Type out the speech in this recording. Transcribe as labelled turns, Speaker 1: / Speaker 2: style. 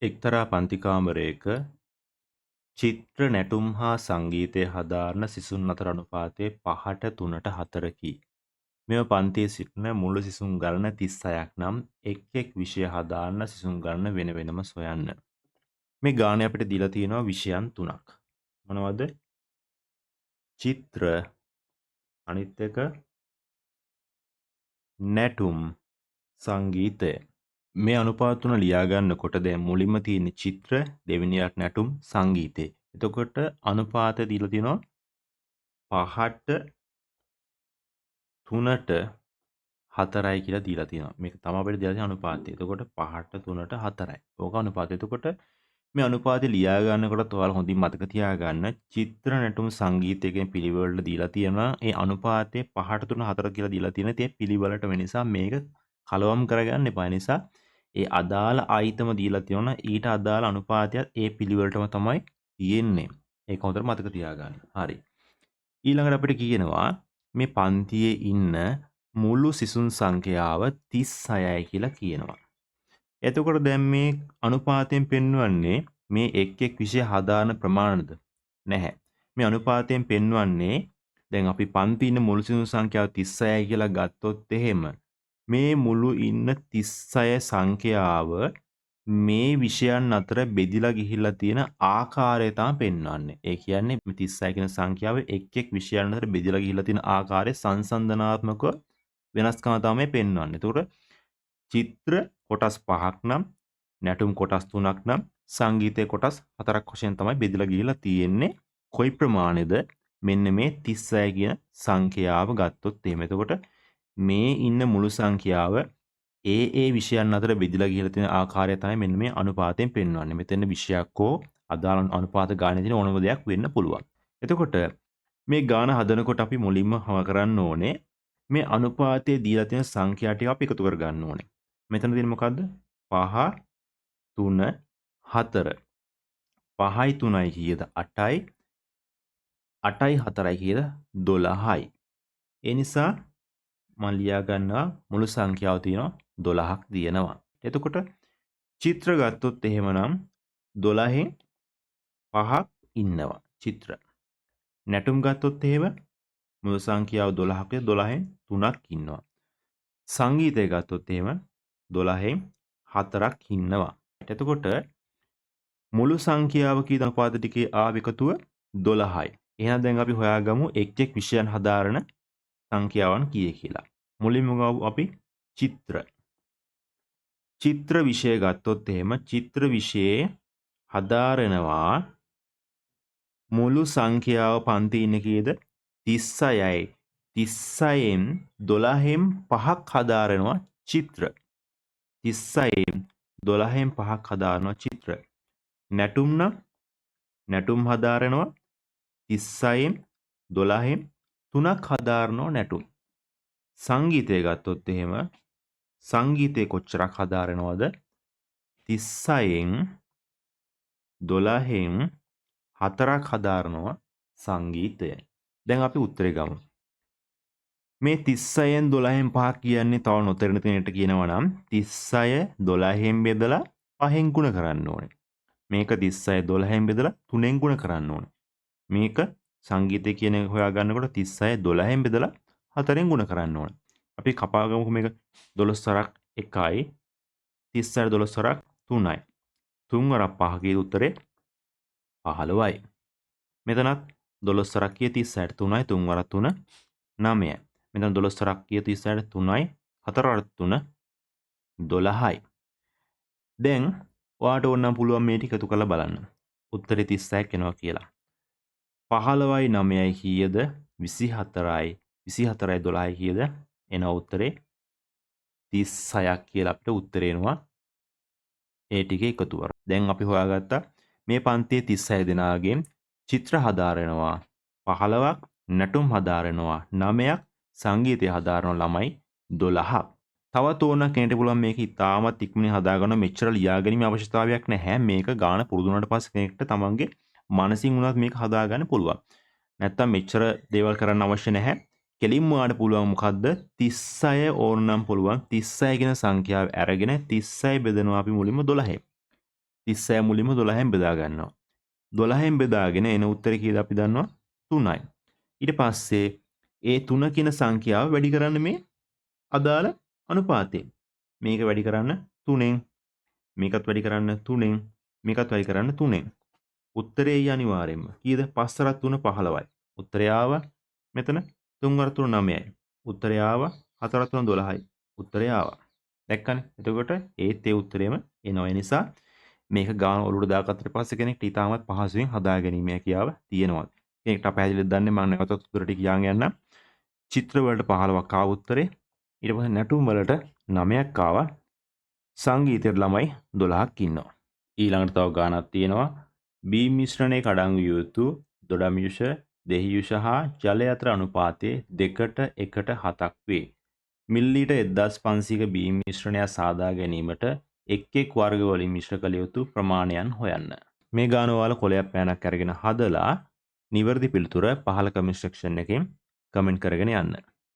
Speaker 1: එක්තරා පන්ති කාමරයක චිත්‍ර නැටුම් හා සංගීතය හදාරන සිසුන් අතර අනුපාතය 5ට 3ට 4කි. මෙම පන්තියේ සිටින මුළු සිසුන් ගණන 36ක් නම් එක් එක් විෂය හදාරන සිසුන් ගණන වෙන වෙනම සොයන්න. මේ ගාණේ අපිට දීලා තියෙනවා විෂයන් 3ක්. මොනවද? චිත්‍ර, අනිත් එක නැටුම්, සංගීතය. මේ අනුපාත තුන ලියා ගන්නකොට දැන් මුලින්ම තියෙන චිත්‍ර, දෙවෙනියට නැටුම්, සංගීතය. එතකොට අනුපාත දීලා තියෙනවා 5ට 3ට 4යි කියලා දීලා තියෙනවා. මේක තමයි අපිට දීලා තියෙන අනුපාතය. එතකොට 5ට 3ට 4යි. ඕක අනුපාතය. එතකොට මේ අනුපාතය ලියා ගන්නකොටත් ඔයාලා හොඳින් මතක තියාගන්න චිත්‍ර නැටුම් සංගීතය කියන පිළිවෙලට දීලා තියෙනවා. ඒ අනුපාතය 5ට 3 4 කියලා දීලා තියෙන තේ පිළිවෙලට වෙන නිසා මේක කලවම් කරගන්න එපා. නිසා ඒ අදාළ ආයිතම දීලා තියෙනවා. ඊට අදාළ අනුපාතයත් ඒ පිළිවෙලටම තමයි තියෙන්නේ. ඒක හොඳට මතක තියාගන්න. හරි. ඊළඟට අපිට කියනවා මේ පන්තියේ ඉන්න මුළු සිසුන් සංඛ්‍යාව 36යි කියලා කියනවා. එතකොට දැන් මේ අනුපාතයෙන් පෙන්වන්නේ මේ එක් එක් විෂය හදාන ප්‍රමාණයද? නැහැ. මේ අනුපාතයෙන් පෙන්වන්නේ දැන් අපි පන්ති ඉන්න මුළු සිසුන් සංඛ්‍යාව 36යි කියලා ගත්තොත් එහෙම මේ මුළු ඉන්න 36 සංඛ්‍යාව මේ විෂයන් අතර බෙදිලා ගිහිල්ලා තියෙන ආකාරය තමයි පෙන්වන්නේ. ඒ කියන්නේ මේ 36 කියන සංඛ්‍යාව එක් එක් විෂයන් අතර බෙදිලා ගිහිල්ලා තියෙන ආකාරය සංසන්දනාත්මකව වෙනස්කම තමයි පෙන්වන්නේ. එතකොට චිත්‍ර කොටස් 5ක් නම් නැටුම් කොටස් 3ක් නම් සංගීතයේ කොටස් 4ක් වශයෙන් තමයි බෙදලා ගිහිල්ලා තියෙන්නේ. කොයි ප්‍රමාණයද? මෙන්න මේ 36 කියන සංඛ්‍යාව ගත්තොත් එහෙම. එතකොට මේ ඉන්න මුළු සංඛ්‍යාව ඒ විෂයන් අතර බෙදලා ගිහිල්ලා තියෙන ආකාරය තමයි මෙන්න මේ අනුපාතයෙන් පෙන්වන්නේ. මෙතන විෂයක් හෝ අදාළ අනුපාත ගානේ තියෙන ඕනම දෙයක් වෙන්න පුළුවන්. එතකොට මේ ගාන හදනකොට අපි මුලින්ම කරන්න ඕනේ මේ අනුපාතයේ දීලා තියෙන සංඛ්‍යා ටික අපි එකතු කර ගන්න ඕනේ. මෙතන තියෙන්නේ මොකද්ද? 5 3 4. 5යි 3යි කීයද? 8යි. 8යි 4යි කීයද? 12යි. ඒ නිසා මම ලියා ගන්නවා මුළු සංඛ්‍යාව තියෙනවා 12ක් තියෙනවා. එතකොට චිත්‍ර ගත්තොත් එහෙමනම් 12න් 5ක් ඉන්නවා චිත්‍ර. නැටුම් ගත්තොත් එහෙම මුළු සංඛ්‍යාව 12ක 12න් 3ක් ඉන්නවා. සංගීතය ගත්තොත් එහෙම 12න් 4ක් ඉන්නවා. එතකොට මුළු සංඛ්‍යාව කී අනුපාත ටිකේ ආව එකතුව 12යි. එහෙනම් දැන් අපි හොයාගමු එක් එක් විෂයන් හදාරන සංඛ්‍යාවන් කීය කියලා. මුලින්ම අපි චිත්‍ර. චිත්‍ර විෂය ගත්තොත් එහෙම චිත්‍ර විෂයේ හදාරනවා මුළු සංඛ්‍යාව පන්ති ඉන්නේ කීයද? 36යි. 36න් 12න් 5ක් හදාරනවා චිත්‍ර. 36න් 12න් 5ක් හදාරනවා චිත්‍ර. නැටුම් නම් නැටුම් හදාරනවා 36න් 12න් 3ක් හදාරනවා නැටුම්. සංගීතය ගත්තොත් එහෙම සංගීතේ කොච්චරක් හදාරනවද? 36න් 12න් 4ක් හදාරනවා සංගීතය. දැන් අපි උත්තරේ ගමු. මේ 36න් 12න් 5ක් කියන්නේ තව නොතේරෙන තැනට කියනවා නම් 36 12න් බෙදලා 5න් ගුණ කරන්න ඕනේ. මේක 36 12න් බෙදලා 3න් ගුණ කරන්න ඕනේ. මේක සංගීතය කියන එක හොයා ගන්නකොට 36 12න් බෙදලා 4න් ගුණ කරන්න ඕනේ. අපි කපා ගමුකෝ මේක 12 වරක් 1යි 36 12 වරක් 3යි. 3 වරක් 5 කීයද උත්තරේ 15යි. මෙතනත් 12 වරක් කීය 36ට 3යි 3 වරක් 3 9යි. මෙතන 12 වරක් කීය 36ට 3යි 4 වරක් 3 12යි. දැන් ඔයාට ඕන නම් පුළුවන් මේ ටික එකතු කරලා බලන්න. උත්තරේ 36ක් එනවා කියලා. 15යි 9යි කීයද? 24යි. 24යි 12යි කීයද? එනවා උත්තරේ 36ක් කියලා අපිට උත්තරේ එනවා. ඒ ටිකේ එකතුව. දැන් අපි හොයාගත්තා මේ පන්තියේ 36 දෙනාගෙන් චිත්‍ර හදාරනවා 15ක්, නැටුම් හදාරනවා 9ක්, සංගීතය හදාරන ළමයි 12ක්. තවත් ඕන කෙනෙක්ට පුළුවන් මේක ඉතාමත් ඉක්මනින් හදාගන්න මෙච්චර ලියා ගැනීමේ අවශ්‍යතාවයක් නැහැ. මේක ගාන පුරුදු වුණාට පස්සේ කෙනෙක්ට තමන්ගේ මනසින් උනත් මේක හදාගන්න පුළුවන්. නැත්තම් මෙච්චර දේවල් කරන්න අවශ්‍ය නැහැ. කෙලින්ම ඔයාලට පුළුවන් මොකද්ද 36 ඕනනම් පුළුවන් 36 කියන සංඛ්‍යාව අරගෙන 36 බෙදනවා අපි මුලින්ම 12න්. 36 මුලින්ම 12න් බෙදා ගන්නවා. 12න් බෙදාගෙන එන උත්තරේ කීයද අපි දන්නවා 3යි. ඊට පස්සේ ඒ 3 කියන සංඛ්‍යාව වැඩි කරන්න මේ අදාළ අනුපාතයෙන්. මේක වැඩි කරන්න 3ෙන්, මේකත් වැඩි කරන්න 3ෙන්, මේකත් වැඩි කරන්න 3ෙන්. උත්තරේ අනිවාර්යෙන්ම කීයද? 5 × 3 15යි. උත්තරය ආවා මෙතන 3 × 3 9යි. උත්තරය ආවා 4 × 3 12යි. උත්තරය ආවා. දැක්කනේ? එතකොට ඒත් ඒ උත්තරේම එනවා. ඒ නිසා මේක ගාන ඔලුවට දාගත්තට පස්සේ කෙනෙක්ට ඉතාමත් පහසුවෙන් හදා ගැනීම හැකියාව තියෙනවා. කෙනෙක්ට අපහැදිලිද දන්නේ මම නැවතත් උත්තර ටික කියන් යන්නම්. චිත්‍ර වලට 15ක් ආව උත්තරේ. ඊට පස්සේ නැටුම් වලට 9ක් ආවා. සංගීතයට ළමයි 12ක් ඉන්නවා. ඊළඟට තව ගානක් තියෙනවා. බී මිශ්‍රණයේ කඩන් විය යුතු දොඩම් යුෂ, දෙහි යුෂ හා ජලය අතර අනුපාතය 2ට 1ට 7ක් වේ. මිලිලීටර් 1500ක බී මිශ්‍රණයක් සාදා ගැනීමට එක් වර්ග වලින් මිශ්‍ර කළ යුතු ප්‍රමාණයන් හොයන්න. මේ ගාන වල කොලයක් පෑනක් අරගෙන හදලා නිවැරදි පිළිතුර පහළ කමෙන්ට් සෙක්ෂන් එකෙන් කමෙන්ට් කරගෙන යන්න.